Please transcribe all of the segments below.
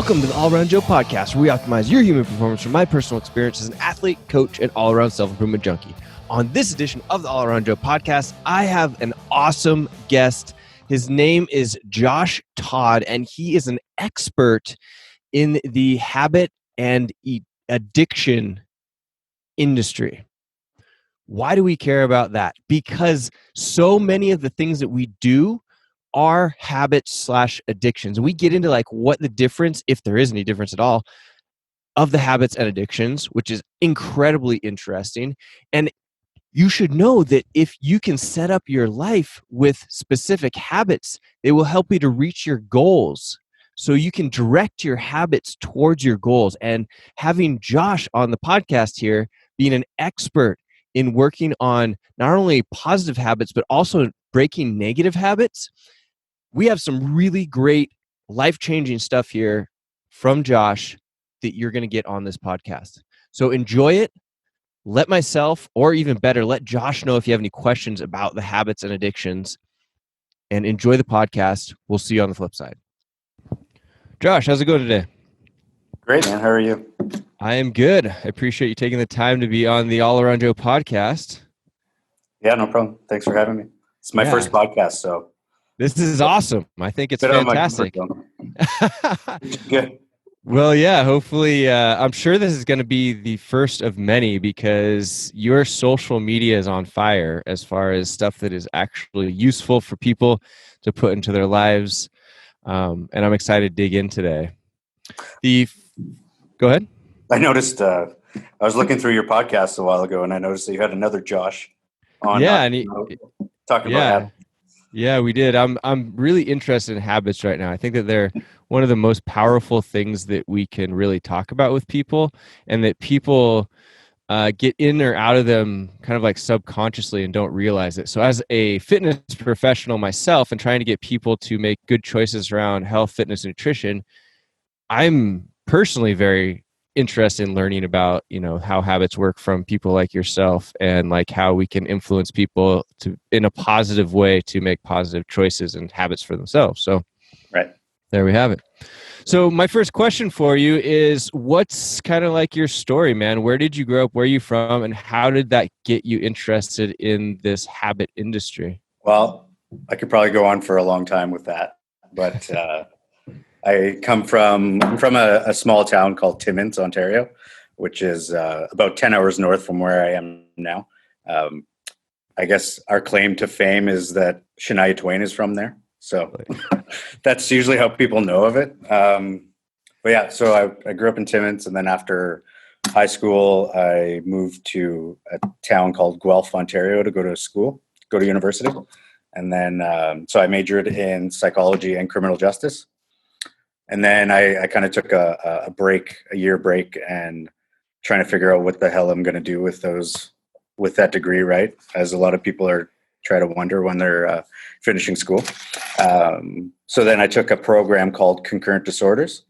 Welcome to the All Around Joe podcast, where we optimize your human performance from my personal experience as an athlete, coach, and all-around self-improvement junkie. On this edition of the All Around Joe podcast, I have an awesome guest. His name is Josh Todd, and he is an expert in the habit and addiction industry. Why do we care about that? Because so many of the things that we do are habits / addictions. We get into like what the difference, if there is any difference at all, of the habits and addictions, which is incredibly interesting. And you should know that if you can set up your life with specific habits, they will help you to reach your goals. So you can direct your habits towards your goals. And having Josh on the podcast here, being an expert in working on not only positive habits, but also breaking negative habits, we have some really great life-changing stuff here from Josh that you're going to get on this podcast. So enjoy it. Let myself, or even better, let Josh know if you have any questions about the habits and addictions, and enjoy the podcast. We'll see you on the flip side. Josh, how's it going today? Great, man. How are you? I am good. I appreciate you taking the time to be on the All Around Joe podcast. Yeah, no problem. Thanks for having me. It's my first podcast, so. This is awesome. I think it's fantastic. Good. Well, yeah, hopefully, I'm sure this is going to be the first of many because your social media is on fire as far as stuff that is actually useful for people to put into their lives. And I'm excited to dig in today. Go ahead. I noticed, I was looking through your podcast a while ago and I noticed that you had another Josh on. Yeah. Talking about habits. Yeah, we did. I'm really interested in habits right now. I think that they're one of the most powerful things that we can really talk about with people, and that people get in or out of them kind of like subconsciously and don't realize it. So as a fitness professional myself and trying to get people to make good choices around health, fitness, and nutrition, I'm personally very interested in learning about, how habits work from people like yourself, and like how we can influence people to in a positive way to make positive choices and habits for themselves. So right there we have it. So my first question for you is, what's kind of like your story, man? Where did you grow up? Where are you from? And how did that get you interested in this habit industry? Well, I could probably go on for a long time with that, but I'm from a small town called Timmins, Ontario, which is about 10 hours north from where I am now. I guess our claim to fame is that Shania Twain is from there. So that's usually how people know of it. But yeah, so I grew up in Timmins, and then after high school, I moved to a town called Guelph, Ontario to go to university. And then, so I majored in psychology and criminal justice. And then I kind of took a year break, and trying to figure out what the hell I'm going to do with that degree, right? As a lot of people try to wonder when they're finishing school. So then I took a program called Concurrent Disorders.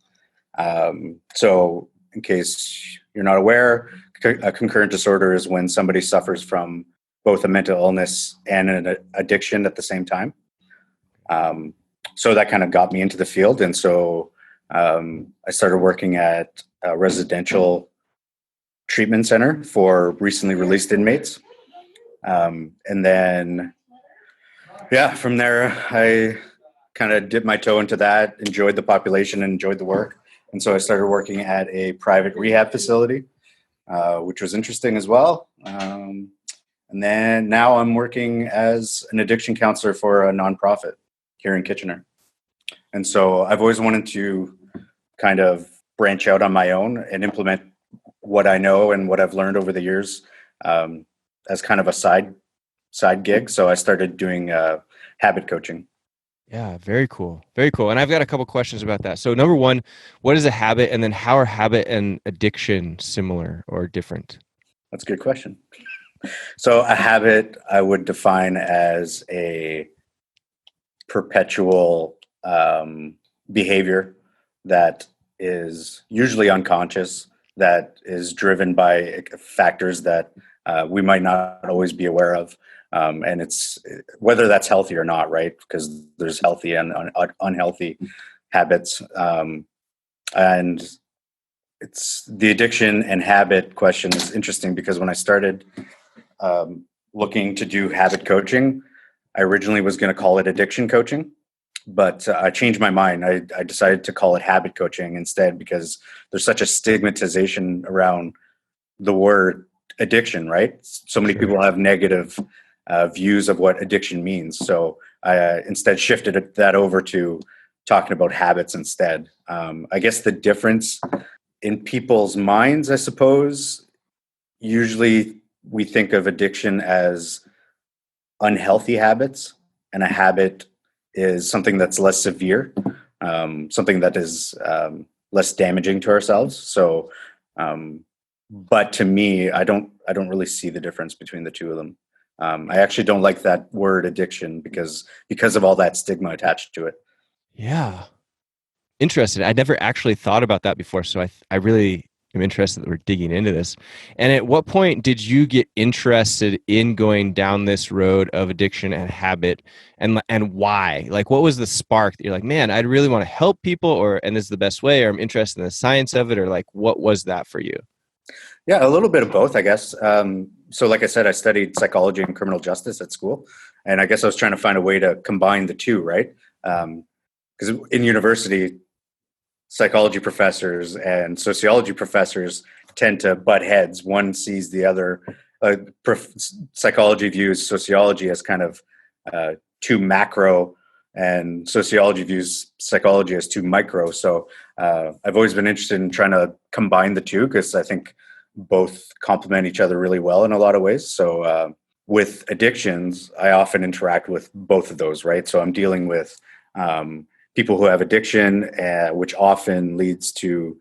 So in case you're not aware, a concurrent disorder is when somebody suffers from both a mental illness and an addiction at the same time. So that kind of got me into the field. And so I started working at a residential treatment center for recently released inmates. And then, from there, I kind of dipped my toe into that, enjoyed the population and enjoyed the work. And so I started working at a private rehab facility, which was interesting as well. And then now I'm working as an addiction counselor for a nonprofit here in Kitchener. And so I've always wanted to kind of branch out on my own and implement what I know and what I've learned over the years as kind of a side gig. So I started doing habit coaching. Yeah, very cool. Very cool. And I've got a couple questions about that. So number one, what is a habit? And then how are habit and addiction similar or different? That's a good question. So a habit I would define as a perpetual behavior that is usually unconscious, that is driven by factors that we might not always be aware of. And it's whether that's healthy or not, right? Because there's healthy and unhealthy habits. And it's the addiction and habit question is interesting because when I started looking to do habit coaching, I originally was going to call it addiction coaching, but I changed my mind. I decided to call it habit coaching instead because there's such a stigmatization around the word addiction, right? So many people have negative views of what addiction means. So I instead shifted that over to talking about habits instead. I guess the difference in people's minds, I suppose, usually we think of addiction as unhealthy habits, and a habit is something that's less severe, something that is less damaging to ourselves. So, but to me, I don't really see the difference between the two of them. I actually don't like that word addiction because of all that stigma attached to it. Yeah. Interesting. I never actually thought about that before, so I really am interested that we're digging into this. And at what point did you get interested in going down this road of addiction and habit, and why? Like, what was the spark that you're like, man, I really want to help people, or and this is the best way, or I'm interested in the science of it, or like, what was that for you? Yeah, a little bit of both, I guess. So, like I said, I studied psychology and criminal justice at school, and I guess I was trying to find a way to combine the two, right? Because in university, psychology professors and sociology professors tend to butt heads. One sees the other. Psychology views sociology as kind of too macro, and sociology views psychology as too micro. So I've always been interested in trying to combine the two because I think both complement each other really well in a lot of ways. So with addictions, I often interact with both of those, right? So I'm dealing with people who have addiction, which often leads to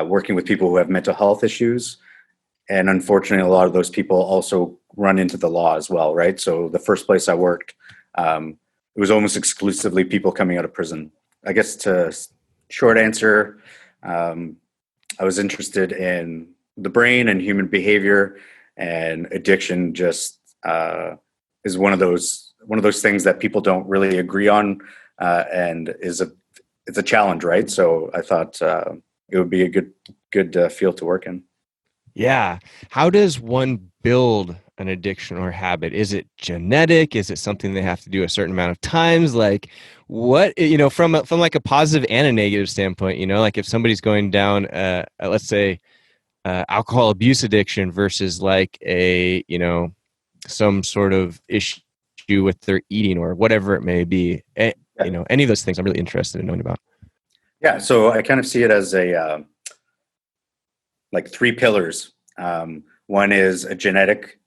working with people who have mental health issues. And unfortunately, a lot of those people also run into the law as well, right? So the first place I worked, it was almost exclusively people coming out of prison. I guess to short answer, I was interested in the brain and human behavior, and addiction just is one of those things that people don't really agree on, and it's a challenge, right? So I thought it would be a good field to work in. Yeah. How does one build an addiction or habit? Is it genetic? Is it something they have to do a certain amount of times? Like what, from like a positive and a negative standpoint, like if somebody's going down, let's say, alcohol abuse addiction versus like some sort of issue with their eating or whatever it may be, any of those things I'm really interested in knowing about. Yeah, so I kind of see it as a like three pillars. One is a genetic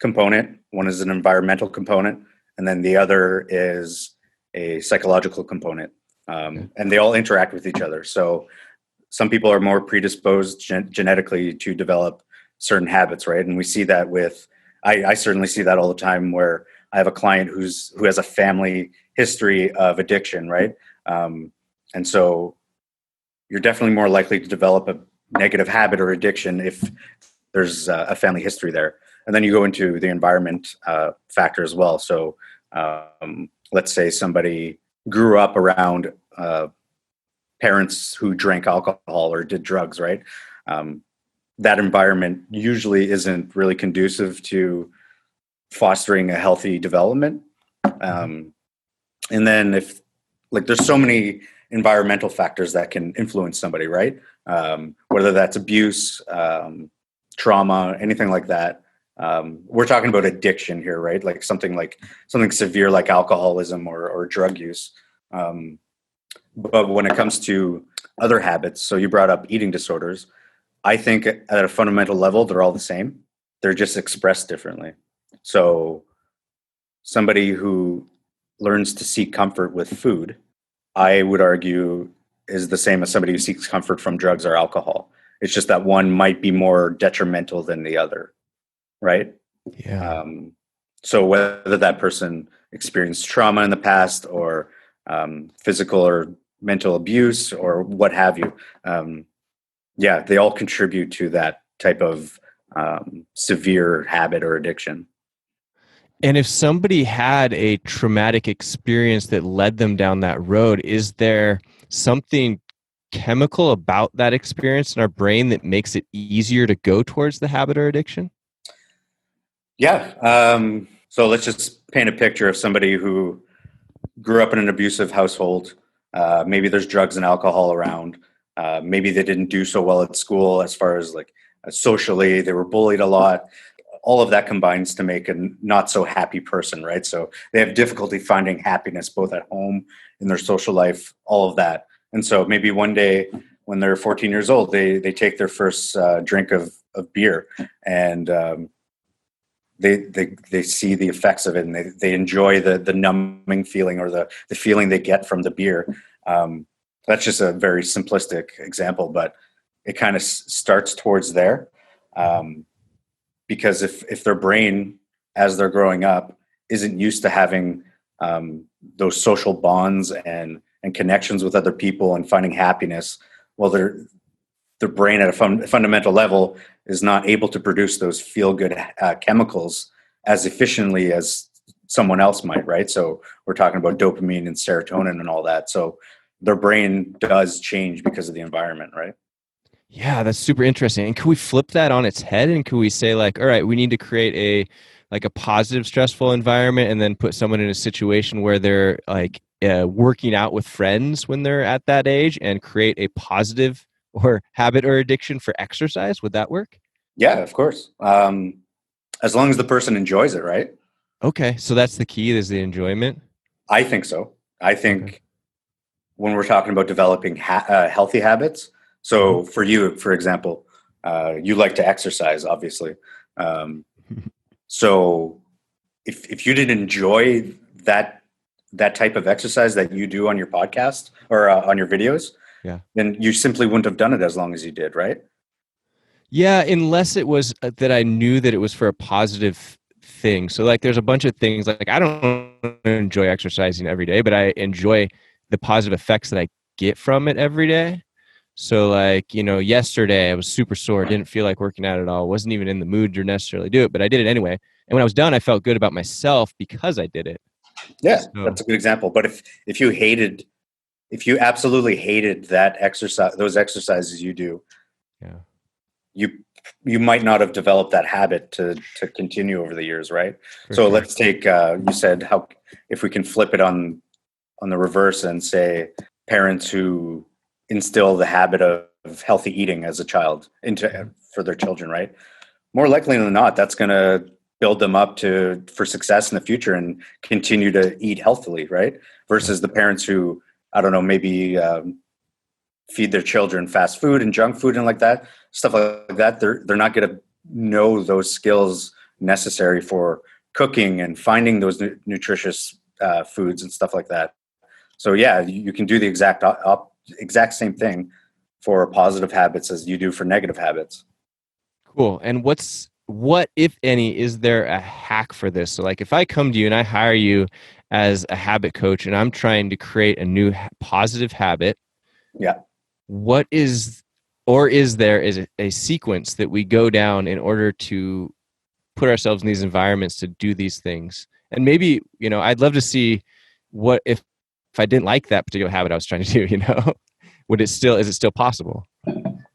component, one is an environmental component, and then the other is a psychological component. And they all interact with each other. So some people are more predisposed genetically to develop certain habits, right? And we see that I certainly see that all the time where I have a client who has a family history of addiction, right? And so you're definitely more likely to develop a negative habit or addiction if there's a family history there. And then you go into the environment factor as well. So let's say somebody grew up around parents who drank alcohol or did drugs, right? That environment usually isn't really conducive to fostering a healthy development. And then if like there's so many environmental factors that can influence somebody, right? Whether that's abuse, trauma, anything like that. We're talking about addiction here, right? Like something severe like alcoholism or drug use. But when it comes to other habits, so you brought up eating disorders, I think at a fundamental level, they're all the same. They're just expressed differently. So somebody who learns to seek comfort with food, I would argue, is the same as somebody who seeks comfort from drugs or alcohol. It's just that one might be more detrimental than the other, right? Yeah. So whether that person experienced trauma in the past or physical or mental abuse or what have you, yeah, they all contribute to that type of severe habit or addiction. And if somebody had a traumatic experience that led them down that road, is there something chemical about that experience in our brain that makes it easier to go towards the habit or addiction? Yeah. So let's just paint a picture of somebody who grew up in an abusive household. Maybe there's drugs and alcohol around. Maybe they didn't do so well at school as far as like socially, they were bullied a lot. All of that combines to make a not so happy person, right? So they have difficulty finding happiness both at home, in their social life, all of that. And so maybe one day when they're 14 years old, they take their first drink of beer, and they see the effects of it, and they enjoy the numbing feeling, or the feeling they get from the beer. That's just a very simplistic example, but it kind of starts towards there. Because if their brain, as they're growing up, isn't used to having those social bonds and connections with other people and finding happiness, well, their brain at a fundamental level is not able to produce those feel-good chemicals as efficiently as someone else might, right? So we're talking about dopamine and serotonin and all that. So their brain does change because of the environment, right? Yeah, that's super interesting. And can we flip that on its head? And can we say like, all right, we need to create a positive, stressful environment, and then put someone in a situation where they're like working out with friends when they're at that age, and create a positive or habit or addiction for exercise? Would that work? Yeah, of course. As long as the person enjoys it, right? Okay, so that's the key, is the enjoyment. I think so. I Okay. think when we're talking about developing healthy habits, so for you, for example, you like to exercise, obviously. Um, so if you didn't enjoy that type of exercise that you do on your podcast or on your videos, Yeah. then you simply wouldn't have done it as long as you did, right? Yeah, unless it was that I knew that it was for a positive thing. So like there's a bunch of things like I don't enjoy exercising every day, but I enjoy the positive effects that I get from it every day. So like, yesterday I was super sore, didn't feel like working out at all, wasn't even in the mood to necessarily do it, but I did it anyway. And when I was done, I felt good about myself because I did it. Yeah, So, that's a good example. But if you absolutely hated that exercise, those exercises you do, yeah. you you might not have developed that habit to continue over the years, right? For So sure. let's take you said, how if we can flip it on the reverse and say parents who instill the habit of healthy eating as a child into Mhm. for their children, right? More likely than not, that's going to build them up to for success in the future and continue to eat healthily, right? Yeah. Versus the parents who, I don't know, maybe feed their children fast food and junk food and like that stuff like that. They're not going to know those skills necessary for cooking and finding those nutritious foods and stuff like that. So yeah, you can do the exact same thing for positive habits as you do for negative habits. Cool. And what, if any, is there a hack for this? So like if I come to you and I hire you as a habit coach and I'm trying to create a new positive habit, Yeah. what is, or is there is a sequence that we go down in order to put ourselves in these environments to do these things? And maybe, I'd love to see what if I didn't like that particular habit I was trying to do, is it still possible?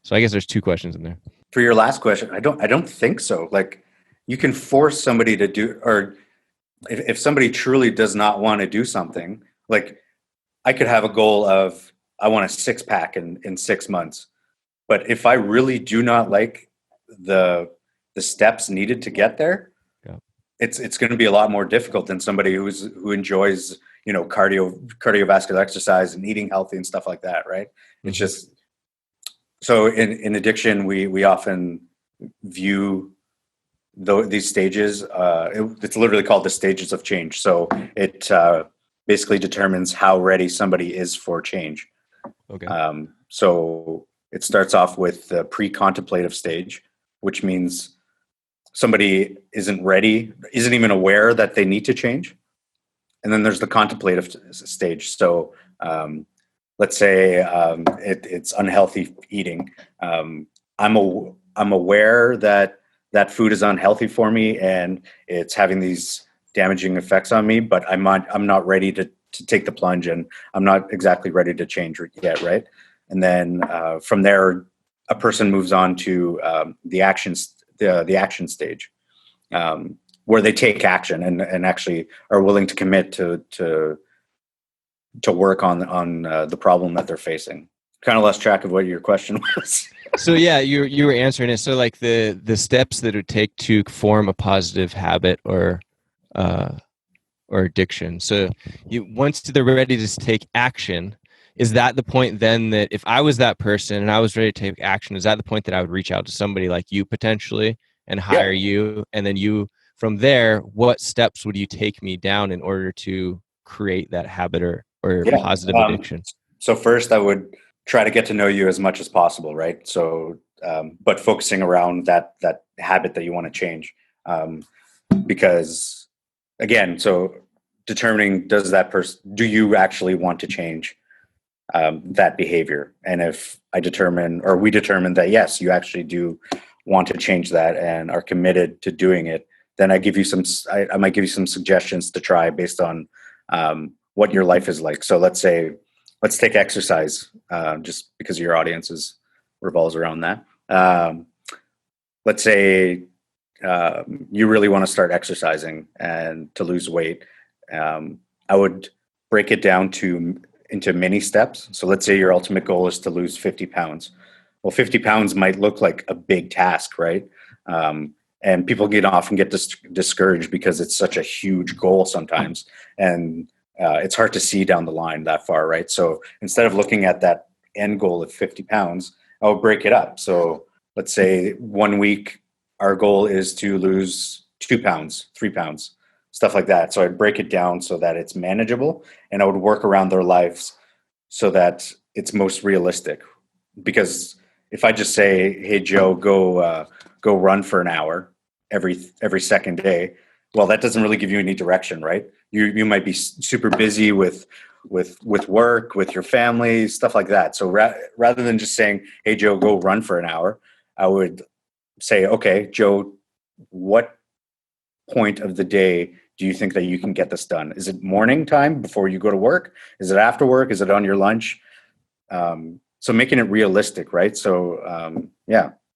So I guess there's two questions in there. For your last question, I don't think so. Like you can force somebody to do, or if somebody truly does not want to do something, like I could have a goal of I want a six pack in 6 months. But if I really do not like the the steps needed to get there, Yeah. it's going to be a lot more difficult than somebody who enjoys cardiovascular exercise and eating healthy and stuff like that, right? It's Hmm. just so in addiction we often view these stages. It's literally called the stages of change. So it basically determines how ready somebody is for change. Okay. So it starts off with the pre-contemplative stage, which means somebody isn't ready, isn't even aware that they need to change. And then there's the contemplative stage. So let's say it's unhealthy eating. Um, I'm aware that that food is unhealthy for me and it's having these damaging effects on me, but I'm not ready to take the plunge, and I'm not exactly ready to change yet, right? And then from there, a person moves on to the action stage, where they take action and actually are willing to commit to work on the problem that they're facing. Kind of lost track of what your question was. So yeah, you were answering it. So like the steps that it would take to form a positive habit or addiction. So once they're ready to take action, is that the point then that if I was that person and I was ready to take action, is that the point that I would reach out to somebody like you potentially and hire you? And then you, from there, what steps would you take me down in order to create that habit or positive addiction? So first I would try to get to know you as much as possible, right? So, but focusing around that habit that you want to change. Because again, so determining do you actually want to change that behavior? And if we determine that yes, you actually do want to change that and are committed to doing it, then I might give you some suggestions to try based on what your life is like. So let's take exercise, just because your audience revolves around that. Let's say you really want to start exercising and to lose weight. I would break it down into mini steps. So let's say your ultimate goal is to lose 50 pounds. Well, 50 pounds might look like a big task, right? And people often get discouraged because it's such a huge goal sometimes. And it's hard to see down the line that far, right? So instead of looking at that end goal of 50 pounds, I'll break it up. So let's say 1 week, our goal is to lose 2 pounds, 3 pounds, stuff like that. So I'd break it down so that it's manageable, and I would work around their lives so that it's most realistic. Because if I just say, "Hey Joe, go run for an hour every second day," well, that doesn't really give you any direction, right? You might be super busy with work, with your family, stuff like that. So rather than just saying, "Hey Joe, go run for an hour," I would say, "Okay, Joe, what point of the day do you think that you can get this done? Is it morning time before you go to work? Is it after work? Is it on your lunch?" So making it realistic, right? So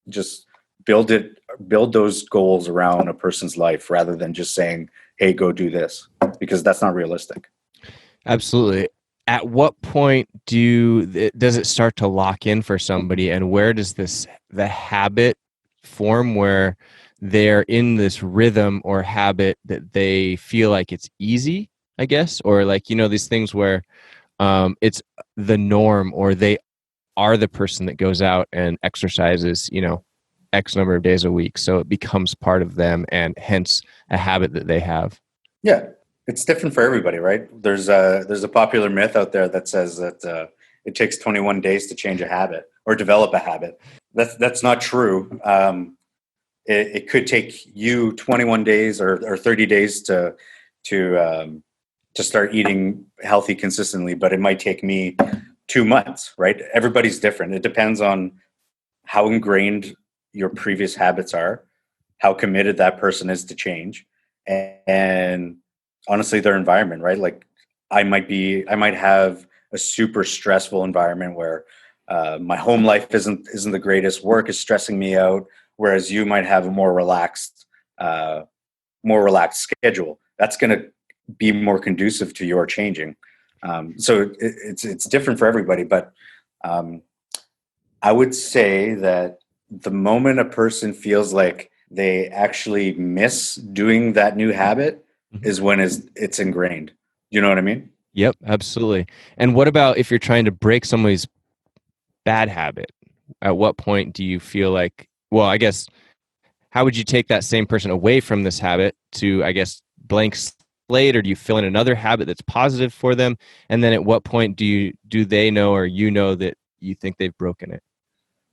just build those goals around a person's life rather than just saying, "Hey, go do this," because that's not realistic. Absolutely. At what point does it start to lock in for somebody, and where does the habit form where they're in this rhythm or habit that they feel like it's easy, I guess, or like, these things where it's the norm, or they are the person that goes out and exercises, X number of days a week. So it becomes part of them and hence a habit that they have. Yeah. It's different for everybody, right? There's a popular myth out there that says that it takes 21 days to change a habit or develop a habit. That's not true. It could take you 21 days or 30 days to start eating healthy consistently, but it might take me 2 months, right? Everybody's different. It depends on how ingrained your previous habits are, how committed that person is to change, and honestly, their environment, right? Like I might have a super stressful environment where my home life isn't the greatest. Work is stressing me out, whereas you might have a more relaxed schedule. That's going to be more conducive to your changing. So it's different for everybody, but I would say that the moment a person feels like they actually miss doing that new habit is when it's ingrained. You know what I mean? Yep, absolutely. And what about if you're trying to break somebody's bad habit? At what point do you feel like, well, I guess, how would you take that same person away from this habit to, I guess, blank slate, or do you fill in another habit that's positive for them? And then at what point do they know, or that you think they've broken it?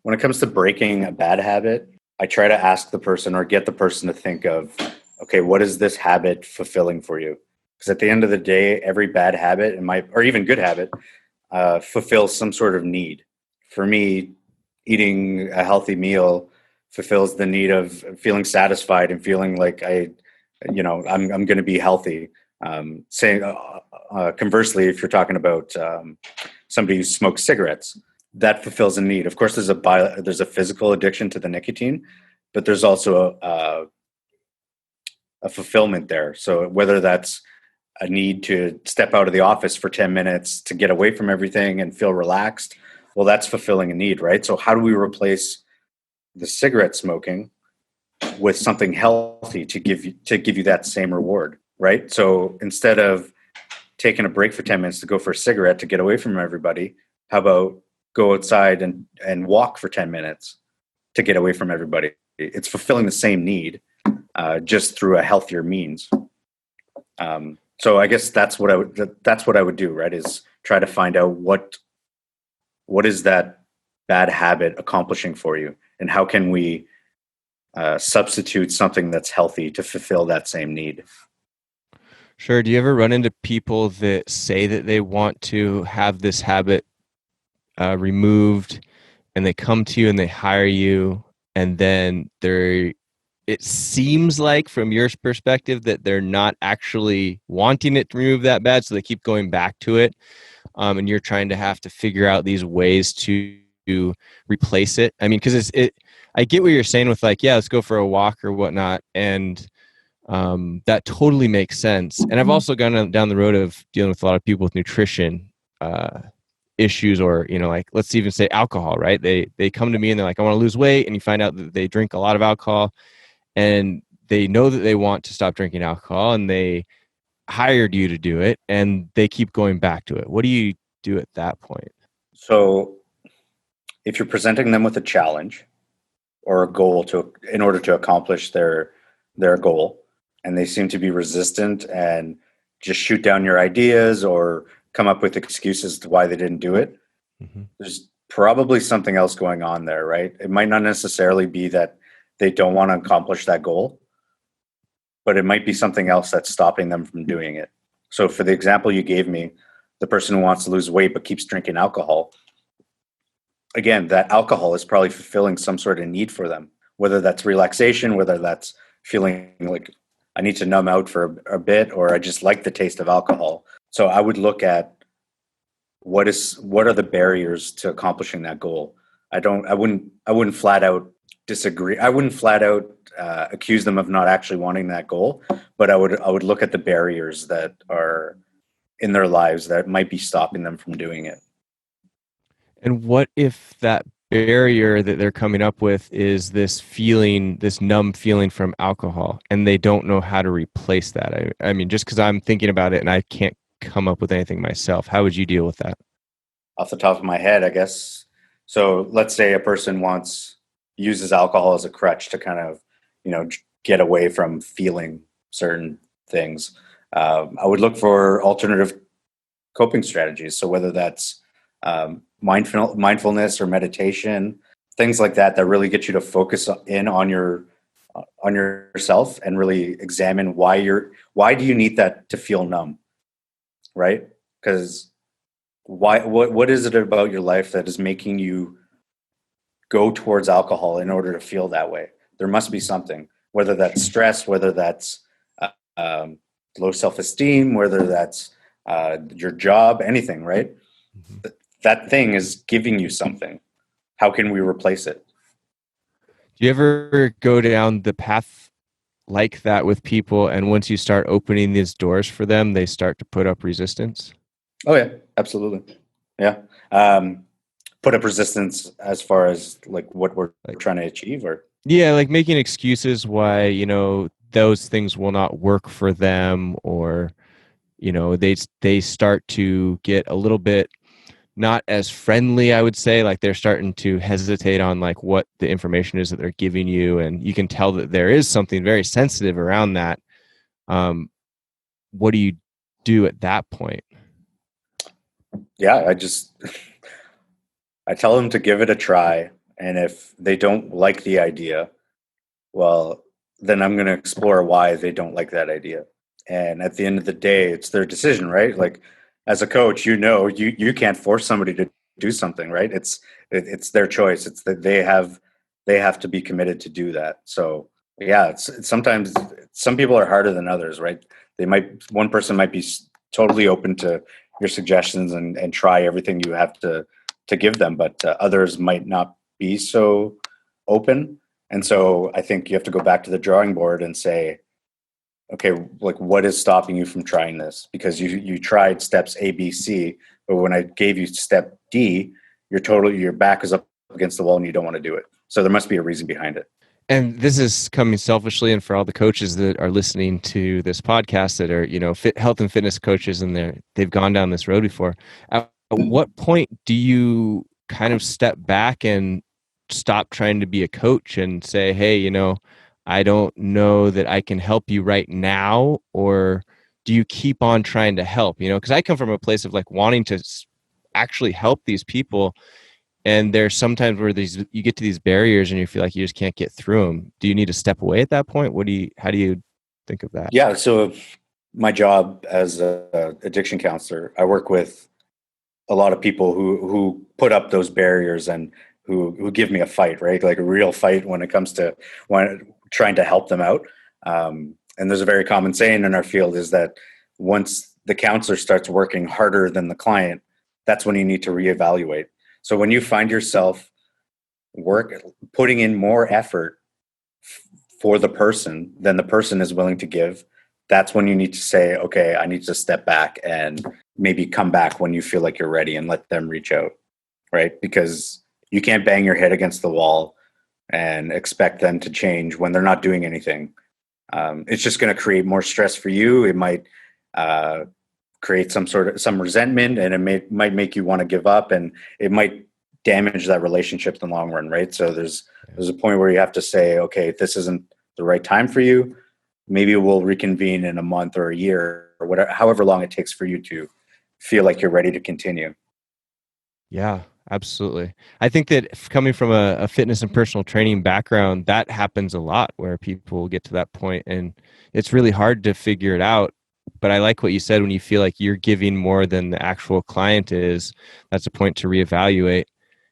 When it comes to breaking a bad habit, I try to ask the person or get the person to think of, okay, what is this habit fulfilling for you? Because at the end of the day, every bad habit or even good habit fulfills some sort of need. For me, eating a healthy meal fulfills the need of feeling satisfied and feeling like I'm going to be healthy. Conversely, if you're talking about somebody who smokes cigarettes, that fulfills a need. Of course, there's a physical addiction to the nicotine, but there's also a fulfillment there. So whether that's a need to step out of the office for 10 minutes to get away from everything and feel relaxed, well, that's fulfilling a need, right? So how do we replace the cigarette smoking with something healthy to give you that same reward, right? So instead of taking a break for 10 minutes to go for a cigarette to get away from everybody, how about go outside and walk for 10 minutes to get away from everybody? It's fulfilling the same need, just through a healthier means. So I guess that's what I would do, right? Is try to find out what is that bad habit accomplishing for you, and how can we substitute something that's healthy to fulfill that same need. Sure. Do you ever run into people that say that they want to have this habit removed, and they come to you and they hire you, and then it seems like from your perspective that they're not actually wanting it to remove that bad, so they keep going back to it, and you're trying to have to figure out these ways to replace it? I mean, because I get what you're saying with like, yeah, let's go for a walk or whatnot, and that totally makes sense. And I've also gone down the road of dealing with a lot of people with nutrition issues, or like, let's even say alcohol, right? They come to me and they're like, I want to lose weight, and you find out that they drink a lot of alcohol, and they know that they want to stop drinking alcohol, and they hired you to do it, and they keep going back to it. What do you do at that point? So if you're presenting them with a challenge or a goal in order to accomplish their goal, and they seem to be resistant and just shoot down your ideas or come up with excuses to why they didn't do it, there's probably something else going on there, right? It might not necessarily be that they don't want to accomplish that goal, but it might be something else that's stopping them from doing it. So for the example you gave me, the person who wants to lose weight but keeps drinking alcohol, again, that alcohol is probably fulfilling some sort of need for them, whether that's relaxation, whether that's feeling like I need to numb out for a bit, or I just like the taste of alcohol. So I would look at what are the barriers to accomplishing that goal. I wouldn't flat out disagree. I wouldn't flat out accuse them of not actually wanting that goal, but I would look at the barriers that are in their lives that might be stopping them from doing it. And what if that barrier that they're coming up with is this feeling, this numb feeling from alcohol, and they don't know how to replace that? I mean, just because I'm thinking about it and I can't come up with anything myself, how would you deal with that? Off the top of my head, I guess. So let's say a person uses alcohol as a crutch to kind of, get away from feeling certain things. I would look for alternative coping strategies. So whether that's mindfulness or meditation, things like that really get you to focus in on yourself and really examine why do you need that to feel numb, right? Because what is it about your life that is making you go towards alcohol in order to feel that way? There must be something, whether that's stress, whether that's low self-esteem, whether that's your job, anything, right? Mm-hmm. That thing is giving you something. How can we replace it? Do you ever go down the path like that with people, and once you start opening these doors for them, they start to put up resistance? Oh yeah, absolutely. Yeah. Put up resistance as far as like what we're trying to achieve, or yeah, like making excuses why, those things will not work for them, or, they start to get a little bit not as friendly, I would say. Like they're starting to hesitate on like what the information is that they're giving you, and you can tell that there is something very sensitive around that. What do you do at that point? Yeah, I tell them to give it a try, and if they don't like the idea, well, then I'm going to explore why they don't like that idea. And at the end of the day, it's their decision, right? Like as a coach, you can't force somebody to do something, right? It's their choice. It's that they have to be committed to do that. So yeah, it's sometimes some people are harder than others, right? One person might be totally open to your suggestions and try everything you have to give them, but others might not be so open. And so I think you have to go back to the drawing board and say, okay, like what is stopping you from trying this? Because you tried steps A, B, C, but when I gave you step D, your back is up against the wall and you don't want to do it. So there must be a reason behind it. And this is coming selfishly, and for all the coaches that are listening to this podcast that are, health and fitness coaches, and they've gone down this road before. At what point do you kind of step back and stop trying to be a coach and say, hey, I don't know that I can help you right now? Or do you keep on trying to help? Because I come from a place of like wanting to actually help these people. And there's sometimes where you get to these barriers and you feel like you just can't get through them. Do you need to step away at that point? How do you think of that? Yeah. So my job as a addiction counselor, I work with a lot of people who put up those barriers and who give me a fight, right? Like a real fight when it comes to trying to help them out. And there's a very common saying in our field is that once the counselor starts working harder than the client, that's when you need to reevaluate. So when you find yourself putting in more effort for the person than the person is willing to give, that's when you need to say, okay, I need to step back and maybe come back when you feel like you're ready and let them reach out, right? Because you can't bang your head against the wall and expect them to change when they're not doing anything. It's just going to create more stress for you. It might create some resentment, and it might make you want to give up, and it might damage that relationship in the long run, right? So there's a point where you have to say, okay, this isn't the right time for you. Maybe we'll reconvene in a month or a year or whatever, however long it takes for you to feel like you're ready to continue. Yeah, absolutely. I think that coming from a fitness and personal training background, that happens a lot where people get to that point and it's really hard to figure it out. But I like what you said when you feel like you're giving more than the actual client is, that's a point to reevaluate.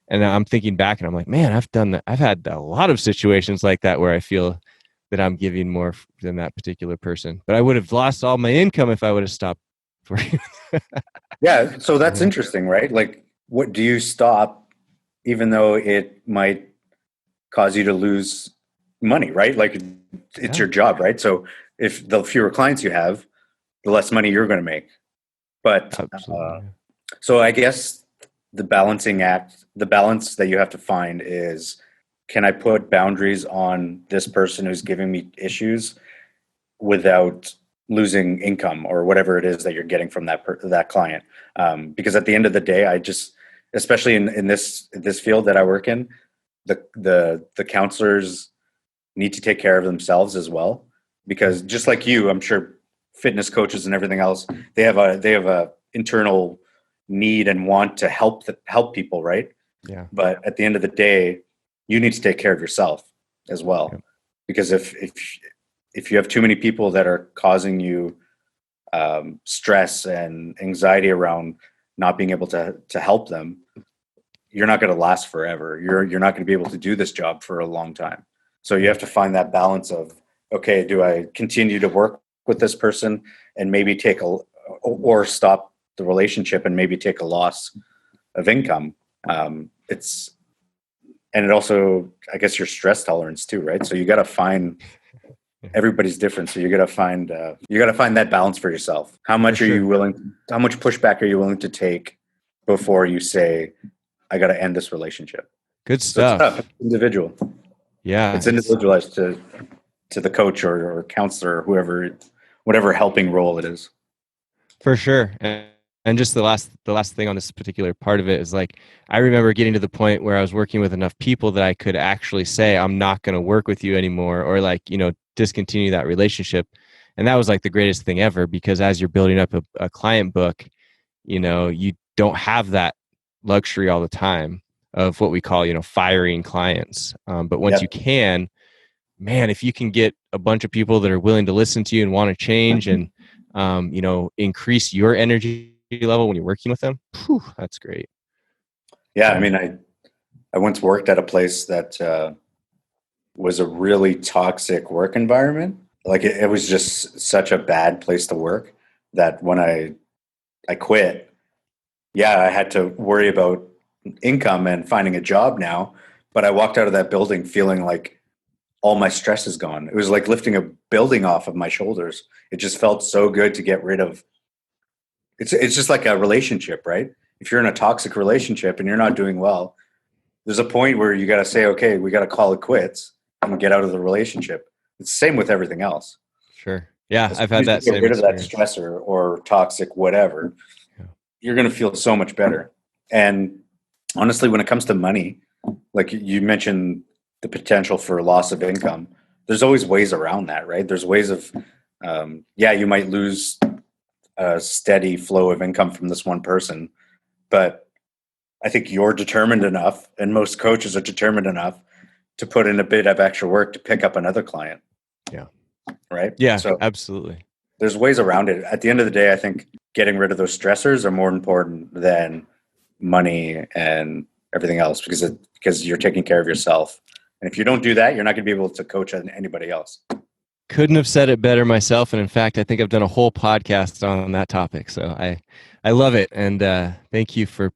And I'm thinking back and I'm like, man, I've had a lot of situations like that where I feel that I'm giving more than that particular person. But I would have lost all my income if I would have stopped for you. Yeah. So that's interesting, right? Like, what do you stop even though it might cause you to lose money, right? Like it's your job, right? So if the fewer clients you have, the less money you're going to make. But so I guess the balance that you have to find is, can I put boundaries on this person who's giving me issues without losing income or whatever it is that you're getting from that client? Because at the end of the day, especially in this field that I work in, the counselors need to take care of themselves as well. Because just like you, I'm sure fitness coaches and everything else, they have a internal need and want to help people, right? Yeah. But at the end of the day, you need to take care of yourself as well. Yeah. Because if you have too many people that are causing you stress and anxiety around not being able to help them, you're not going to last forever. You're not going to be able to do this job for a long time. So you have to find that balance of, okay, do I continue to work with this person and maybe or stop the relationship and maybe take a loss of income? And it also, I guess, your stress tolerance too, right? So you got to find, everybody's different. So you got to find that balance for yourself. How much how much pushback are you willing to take before you say, I got to end this relationship? Good stuff. So it's tough. It's individual. Yeah. It's individualized to the coach or counselor or whatever helping role it is. For sure. And just the last thing on this particular part of it is, like, I remember getting to the point where I was working with enough people that I could actually say, I'm not going to work with you anymore, or discontinue that relationship. And that was like the greatest thing ever, because as you're building up a client book, you don't have that luxury all the time of what we call, firing clients. But once you can, man, if you can get a bunch of people that are willing to listen to you and want to change and, increase your energy level when you're working with them, that's great. Yeah. I mean, I once worked at a place that was a really toxic work environment. Like it was just such a bad place to work that when I quit, I had to worry about income and finding a job now, but I walked out of that building feeling like all my stress is gone. It was like lifting a building off of my shoulders. It just felt so good to get rid of. It's just like a relationship, right? If you're in a toxic relationship and you're not doing well, there's a point where you got to say, okay, we got to call it quits and get out of the relationship. It's the same with everything else. Sure. Yeah, As I've soon had as that you get same rid of that experience. stressor or toxic whatever, Yeah. you're going to feel so much better. And honestly, when it comes to money, like you mentioned the potential for loss of income, there's always ways around that, right? There's ways of, you might lose a steady flow of income from this one person, but I think you're determined enough, and most coaches are determined enough to put in a bit of extra work to pick up another client. Yeah. Right. Yeah, So absolutely. there's ways around it. At the end of the day, I think getting rid of those stressors are more important than money and everything else because you're taking care of yourself. And if you don't do that, you're not going to be able to coach anybody else. Couldn't have said it better myself, and in fact, I think I've done a whole podcast on that topic. So I love it, and thank you for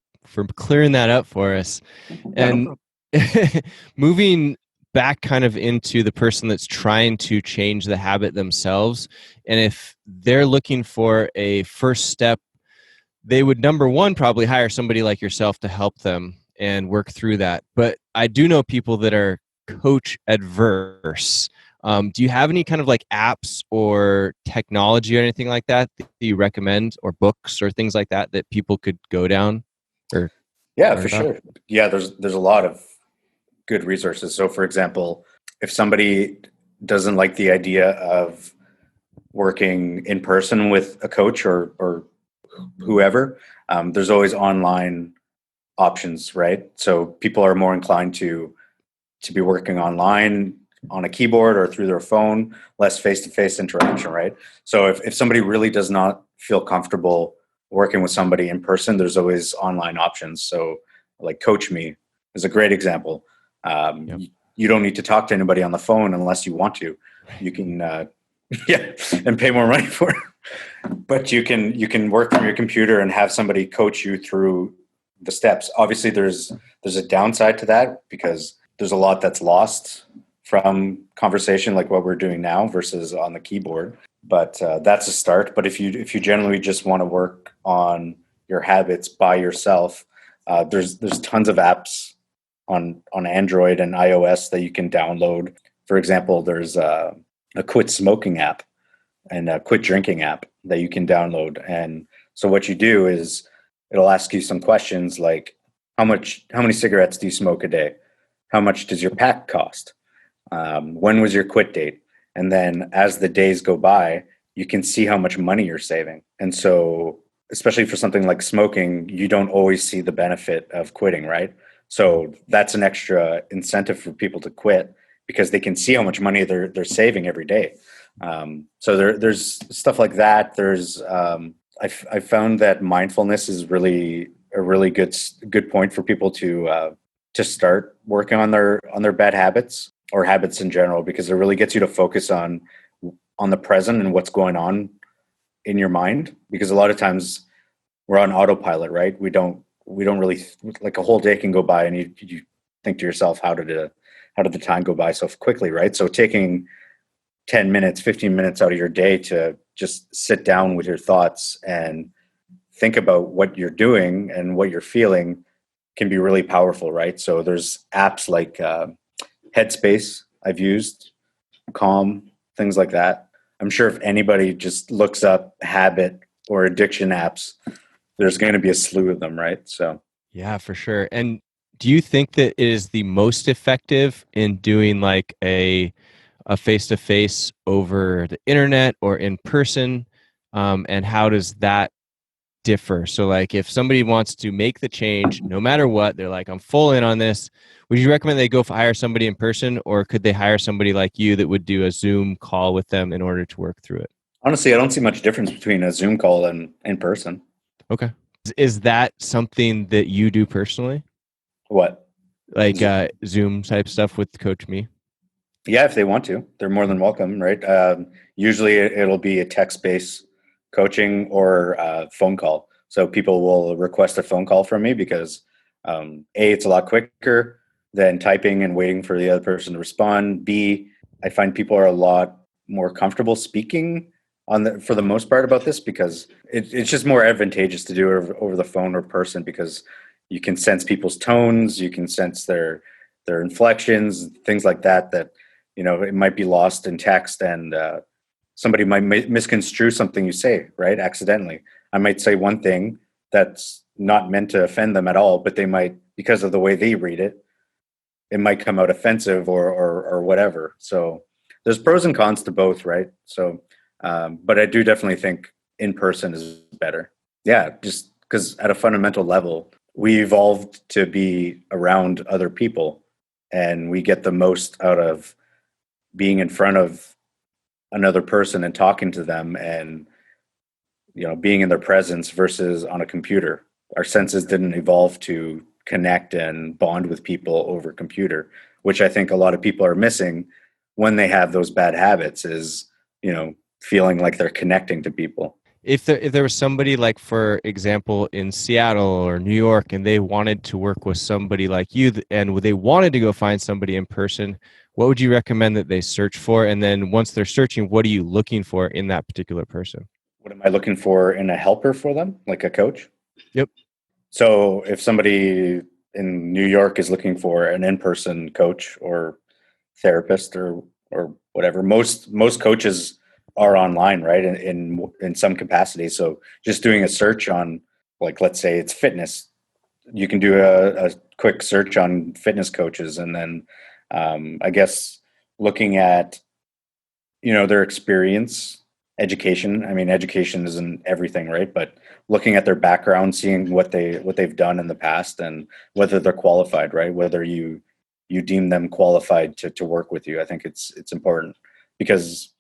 clearing that up for us. Yeah, no And problem. moving back kind of into the person that's trying to change the habit themselves, and if they're looking for a first step, they would, number one, probably hire somebody like yourself to help them and work through that. But I do know people that are coach adverse. Do you have any kind of like apps or technology or anything like that that you recommend, or books or things like that that people could go down or Yeah, learn for about? sure. Yeah, there's a lot of good resources. So, for example, if somebody doesn't like the idea of working in person with a coach or whoever, there's always online options, right? So people are more inclined to be working online on a keyboard or through their phone, less face-to-face interaction, right? So if somebody really does not feel comfortable working with somebody in person, there's always online options. So like Coach Me is a great example. Yep. You don't need to talk to anybody on the phone unless you want to. You can, yeah, and pay more money for it. But you can work from your computer and have somebody coach you through the steps. Obviously, there's a downside to that because there's a lot that's lost from conversation like what we're doing now versus on the keyboard. But that's a start. But if you generally just want to work on your habits by yourself, there's tons of apps on Android and iOS that you can download. For example, there's a quit smoking app and a quit drinking app that you can download. And so what you do is it'll ask you some questions like how many cigarettes do you smoke a day? How much does your pack cost? When was your quit date? And then as the days go by, you can see how much money you're saving. And so, especially for something like smoking, you don't always see the benefit of quitting, right? So that's an extra incentive for people to quit because they can see how much money they're saving every day. So there's stuff like that. I found that mindfulness is really a really good point for people to start working on their bad habits or habits in general, because it really gets you to focus on the present and what's going on in your mind. Because a lot of times we're on autopilot, right? We don't really, like, a whole day can go by and you think to yourself, how did the time go by so quickly, right? So taking 10 minutes, 15 minutes out of your day to just sit down with your thoughts and think about what you're doing and what you're feeling can be really powerful, right? So there's apps like Headspace I've used, Calm, things like that. I'm sure if anybody just looks up habit or addiction apps, there's going to be a slew of them, right? So Yeah, for sure. And do you think that it is the most effective in doing like a face to face over the internet or in person? And how does that differ? So, like, if somebody wants to make the change, no matter what, they're like, I'm full in on this. Would you recommend they go hire somebody in person, or could they hire somebody like you that would do a Zoom call with them in order to work through it? honestly, I don't see much difference between a Zoom call and in person. Okay. Is that something that you do personally? What? Like Zoom type stuff with Coach Me? Yeah, if they want to, they're more than welcome, right? Usually it'll be a text-based coaching or phone call. So people will request a phone call from me because A, it's a lot quicker than typing and waiting for the other person to respond. B, I find people are a lot more comfortable speaking for the most part about this because it's just more advantageous to do it over the phone or person because you can sense people's tones, you can sense their inflections, things like that. That it might be lost in text, and somebody might misconstrue something you say, right, accidentally. I might say one thing that's not meant to offend them at all, but they might, because of the way they read it, it might come out offensive or whatever. So there's pros and cons to both, right? So, but I do definitely think in person is better. Yeah, just because at a fundamental level, we evolved to be around other people, and we get the most out of being in front of another person and talking to them, and being in their presence versus on a computer. Our senses didn't evolve to connect and bond with people over computer, which I think a lot of people are missing when they have those bad habits, is feeling like they're connecting to people. If there was somebody, like, for example, in Seattle or New York, and they wanted to work with somebody like you, and they wanted to go find somebody in person, what would you recommend that they search for? And then once they're searching, what are you looking for in that particular person? What am I looking for in a helper for them, like a coach? Yep. So if somebody in New York is looking for an in-person coach or therapist or whatever, most coaches are online, right? In some capacity. So just doing a search on, like, let's say it's fitness, you can do a quick search on fitness coaches, and then I guess looking at their experience, education. I mean, education isn't everything, right? But looking at their background, seeing what they've done in the past, and whether they're qualified, right? Whether you deem them qualified to work with you. I think it's important, because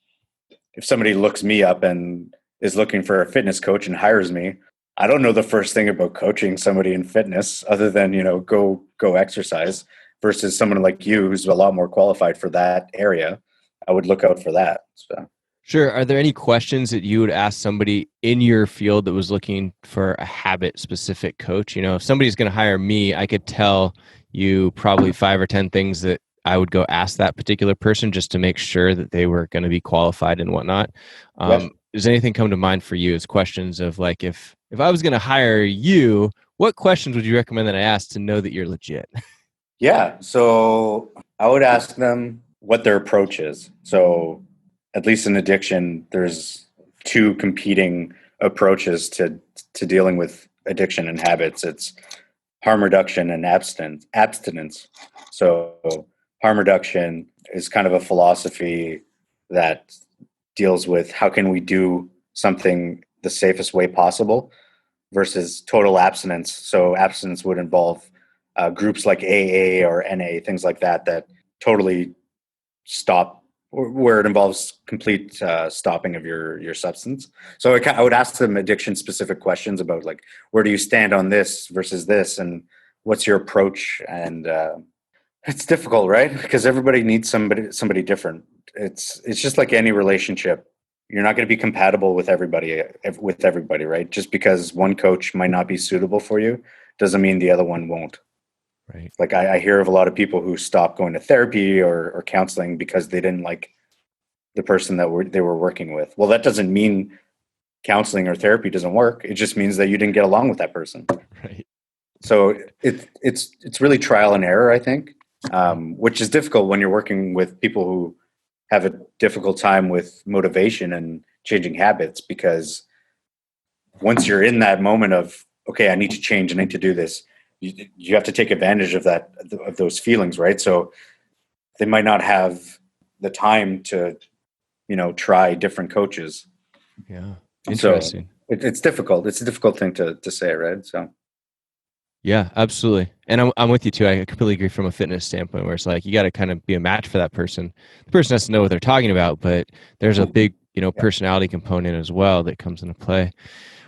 if somebody looks me up and is looking for a fitness coach and hires me, I don't know the first thing about coaching somebody in fitness other than go exercise, versus someone like you who's a lot more qualified for that area. I would look out for that. So. Sure. Are there any questions that you would ask somebody in your field that was looking for a habit specific coach? If somebody's going to hire me, I could tell you probably 5 or 10 things that I would go ask that particular person just to make sure that they were going to be qualified and whatnot. Yes. Does anything come to mind for you as questions of, like, if I was going to hire you, what questions would you recommend that I ask to know that you're legit? Yeah. So I would ask them what their approach is. So at least in addiction, there's two competing approaches to dealing with addiction and habits. It's harm reduction and abstinence. So harm reduction is kind of a philosophy that deals with how can we do something the safest way possible, versus total abstinence. So abstinence would involve groups like AA or NA, things like that, that totally stop, where it involves complete stopping of your substance. So I would ask them addiction specific questions about, like, where do you stand on this versus this, and what's your approach? And it's difficult, right? Because everybody needs somebody different. It's just like any relationship. You're not going to be compatible with everybody, right? Just because one coach might not be suitable for you doesn't mean the other one won't. Right. Like I hear of a lot of people who stopped going to therapy or counseling because they didn't like the person that they were working with. Well, that doesn't mean counseling or therapy doesn't work. It just means that you didn't get along with that person. Right. So it's really trial and error, I think, which is difficult when you're working with people who have a difficult time with motivation and changing habits, because once you're in that moment of, okay, I need to change, I need to do this, you have to take advantage of of those feelings, right? So they might not have the time to, try different coaches. Yeah. So Interesting. it's difficult. It's a difficult thing to say, right? So. Yeah, absolutely. And I'm with you too. I completely agree from a fitness standpoint, where it's like you got to kind of be a match for that person. The person has to know what they're talking about, but there's a big, personality component as well that comes into play.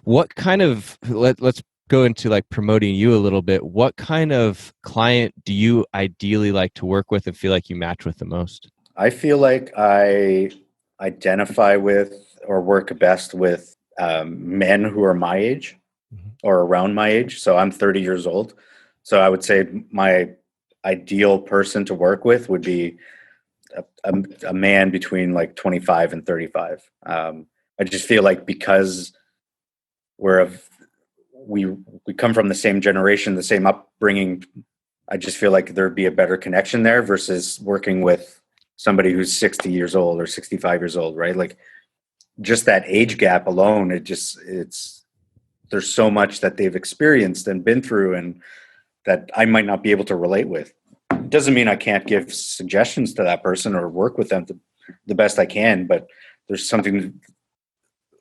What kind of, let's go into, like, promoting you a little bit. What kind of client do you ideally like to work with and feel like you match with the most? I feel like I identify with or work best with men who are my age Mhm. or around my age. So I'm 30 years old. So I would say my ideal person to work with would be a man between like 25 and 35. I just feel like because we're of we we come from the same generation, the same upbringing. I just feel like there'd be a better connection there versus working with somebody who's 60 years old or 65 years old, right? Like just that age gap alone, it's there's so much that they've experienced and been through and that I might not be able to relate with. It doesn't mean I can't give suggestions to that person or work with them the best I can, but there's something,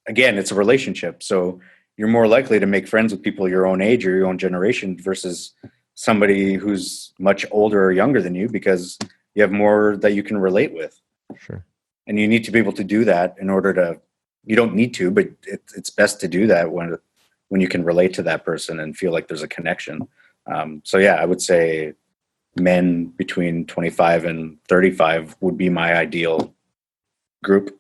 again, it's a relationship. So you're more likely to make friends with people your own age or your own generation versus somebody who's much older or younger than you because you have more that you can relate with. Sure. And you need to be able to do that in order to, you don't need to, but it's best to do that when you can relate to that person and feel like there's a connection. So yeah, I would say men between 25 and 35 would be my ideal group.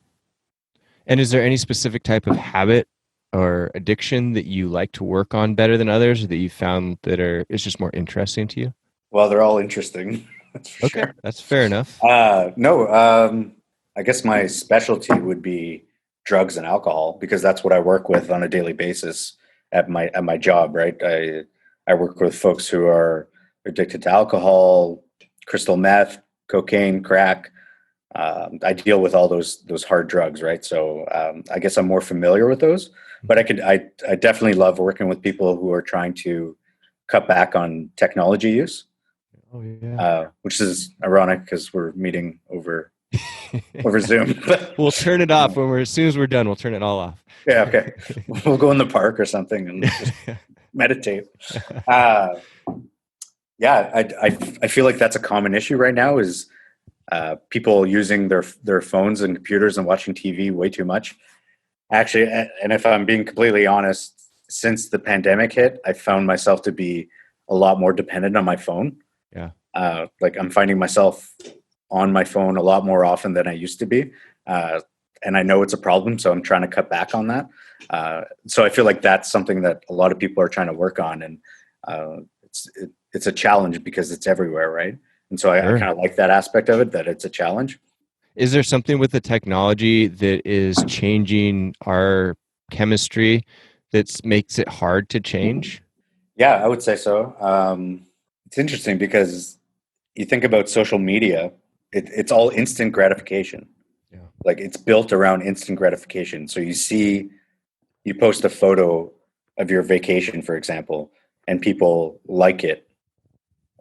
And is there any specific type of habit or addiction that you like to work on better than others, or that you found that is just more interesting to you? Well, they're all interesting. That's for Okay, sure. that's fair enough. No, I guess my specialty would be drugs and alcohol because that's what I work with on a daily basis at my job. Right, I work with folks who are addicted to alcohol, crystal meth, cocaine, crack. I deal with all those hard drugs, right? So I guess I'm more familiar with those. But I definitely love working with people who are trying to cut back on technology use. Oh yeah. Which is ironic because we're meeting over Zoom. We'll turn it off as soon as we're done. We'll turn it all off. Yeah, okay. We'll go in the park or something and just meditate. Yeah, I feel like that's a common issue right now is people using their phones and computers and watching TV way too much. Actually, and if I'm being completely honest, since the pandemic hit, I found myself to be a lot more dependent on my phone. Yeah. Like I'm finding myself on my phone a lot more often than I used to be. And I know it's a problem, so I'm trying to cut back on that. So I feel like that's something that a lot of people are trying to work on. And it's a challenge because it's everywhere, right? And so I kind of like that aspect of it, that it's a challenge. Is there something with the technology that is changing our chemistry that makes it hard to change? Yeah, I would say so. It's interesting because you think about social media, it's all instant gratification. Yeah. Like it's built around instant gratification. So you post a photo of your vacation, for example, and people like it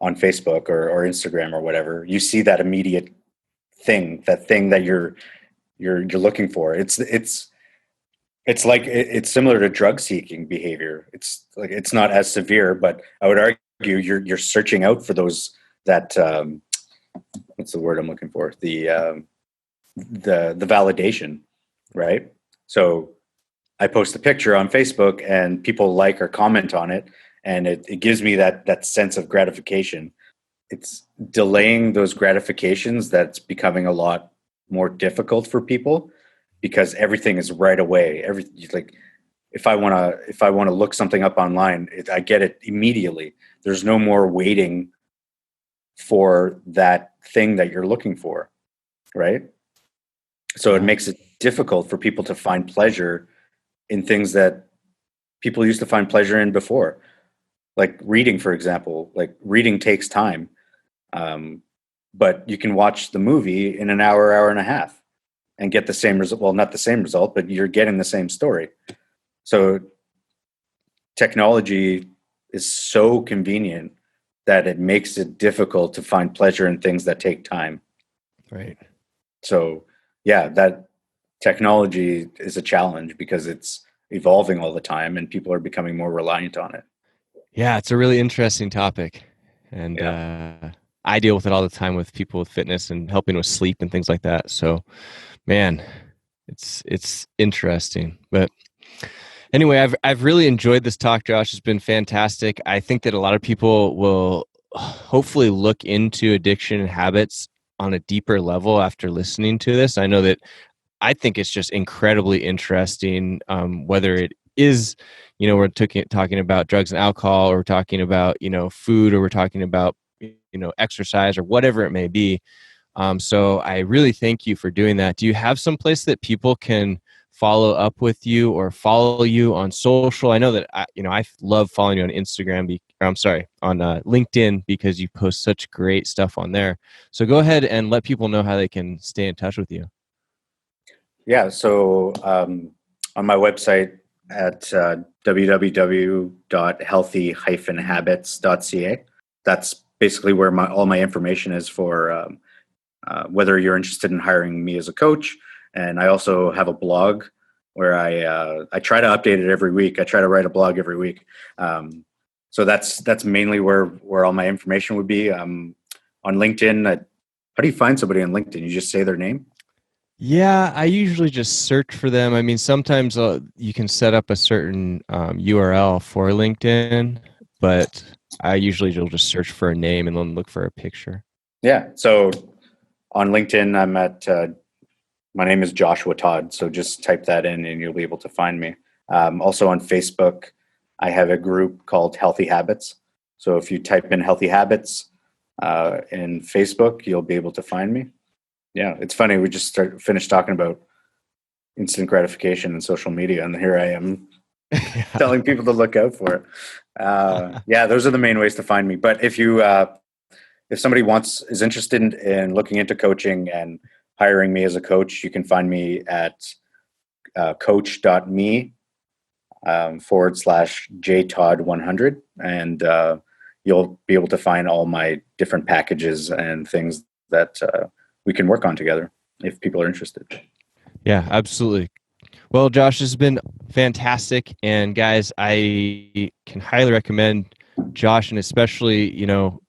on Facebook or Instagram or whatever. You see that immediate thing that you're looking for. It's like it's similar to drug seeking behavior. It's like it's not as severe, but I would argue you're searching out for those that what's the word I'm looking for? The validation, right? So I post a picture on Facebook and people like or comment on it, and it gives me that sense of gratification. It's delaying those gratifications that's becoming a lot more difficult for people because everything is right away. Like if I want to look something up online, I get it immediately. There's no more waiting for that thing that you're looking for, right? So it makes it difficult for people to find pleasure in things that people used to find pleasure in before. Like reading, for example. Like reading takes time. But you can watch the movie in an hour and a half and get the same result. Well, not the same result, but you're getting the same story. So technology is so convenient that it makes it difficult to find pleasure in things that take time. Right. So yeah, that technology is a challenge because it's evolving all the time and people are becoming more reliant on it. Yeah, it's a really interesting topic. And I deal with it all the time with people with fitness and helping with sleep and things like that. So, man, it's interesting. But anyway, I've really enjoyed this talk, Josh. It's been fantastic. I think that a lot of people will hopefully look into addiction and habits on a deeper level after listening to this. I know that I think it's just incredibly interesting, whether it is we're talking about drugs and alcohol, or we're talking about, food, or we're talking about, exercise, or whatever it may be. So I really thank you for doing that. Do you have some place that people can follow up with you or follow you on social? I know that I love following you on Instagram. On LinkedIn, because you post such great stuff on there. So go ahead and let people know how they can stay in touch with you. Yeah. So on my website at www.healthy-habits.ca, that's basically where all my information is for whether you're interested in hiring me as a coach. And I also have a blog where I try to update it every week. I try to write a blog every week. So that's mainly where all my information would be. On LinkedIn, how do you find somebody on LinkedIn? You just say their name? Yeah, I usually just search for them. I mean, sometimes you can set up a certain URL for LinkedIn, but I usually will just search for a name and then look for a picture. Yeah. So on LinkedIn, I'm at my name is Joshua Todd. So just type that in and you'll be able to find me. Also on Facebook, I have a group called Healthy Habits. So if you type in Healthy Habits in Facebook, you'll be able to find me. Yeah, it's funny. We just finished talking about instant gratification and social media, and here I am telling people to look out for it. Yeah, those are the main ways to find me. But if somebody is interested in looking into coaching and hiring me as a coach, you can find me at coach.me /JTodd100, and you'll be able to find all my different packages and things that we can work on together if people are interested. Yeah, absolutely. Well, Josh, this has been fantastic. And guys, I can highly recommend Josh, and especially,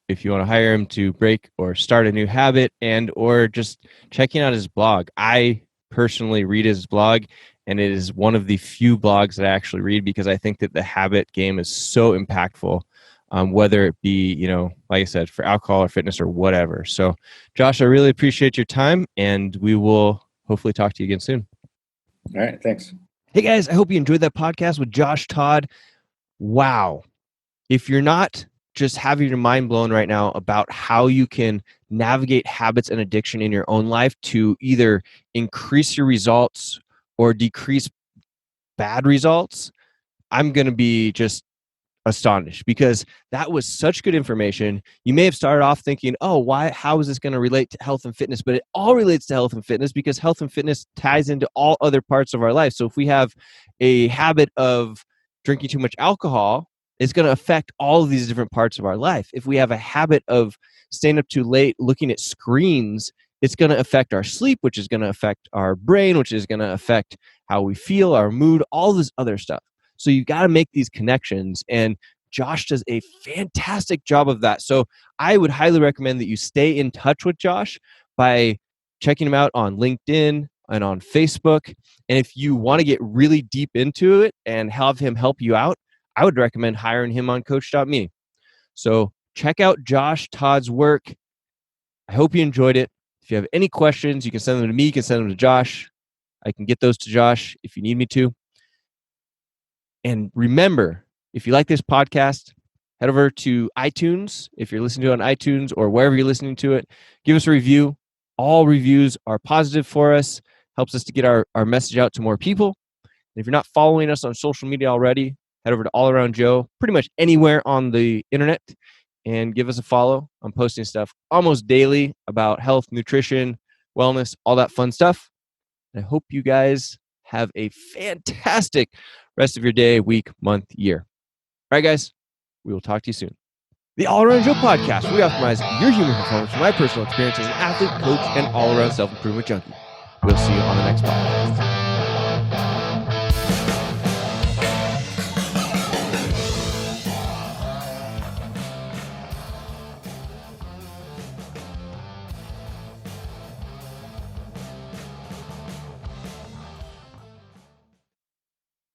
if you want to hire him to break or start a new habit, or just checking out his blog. I personally read his blog, and it is one of the few blogs that I actually read, because I think that the habit game is so impactful, whether it be, like I said, for alcohol or fitness or whatever. So, Josh, I really appreciate your time, and we will hopefully talk to you again soon. All right. Thanks. Hey, guys, I hope you enjoyed that podcast with Josh Todd. Wow. If you're not just having your mind blown right now about how you can navigate habits and addiction in your own life to either increase your results or decrease bad results, I'm going to be just astonished, because that was such good information. You may have started off thinking, oh, how is this going to relate to health and fitness? But it all relates to health and fitness, because health and fitness ties into all other parts of our life. So if we have a habit of drinking too much alcohol, it's going to affect all of these different parts of our life. If we have a habit of staying up too late looking at screens, it's going to affect our sleep, which is going to affect our brain, which is going to affect how we feel, our mood, all this other stuff. So you got to make these connections, and Josh does a fantastic job of that. So I would highly recommend that you stay in touch with Josh by checking him out on LinkedIn and on Facebook. And if you want to get really deep into it and have him help you out, I would recommend hiring him on coach.me. So check out Josh Todd's work. I hope you enjoyed it. If you have any questions, you can send them to me. You can send them to Josh. I can get those to Josh if you need me to. And remember, if you like this podcast, head over to iTunes. If you're listening to it on iTunes or wherever you're listening to it, give us a review. All reviews are positive for us, helps us to get our message out to more people. And if you're not following us on social media already, head over to All Around Joe, pretty much anywhere on the internet, and give us a follow. I'm posting stuff almost daily about health, nutrition, wellness, all that fun stuff. And I hope you guys have a fantastic rest of your day, week, month, year. All right, guys, we will talk to you soon. The All Around Joe podcast, we optimize your human performance from my personal experience as an athlete, coach, and all-around self-improvement junkie. We'll see you on the next podcast.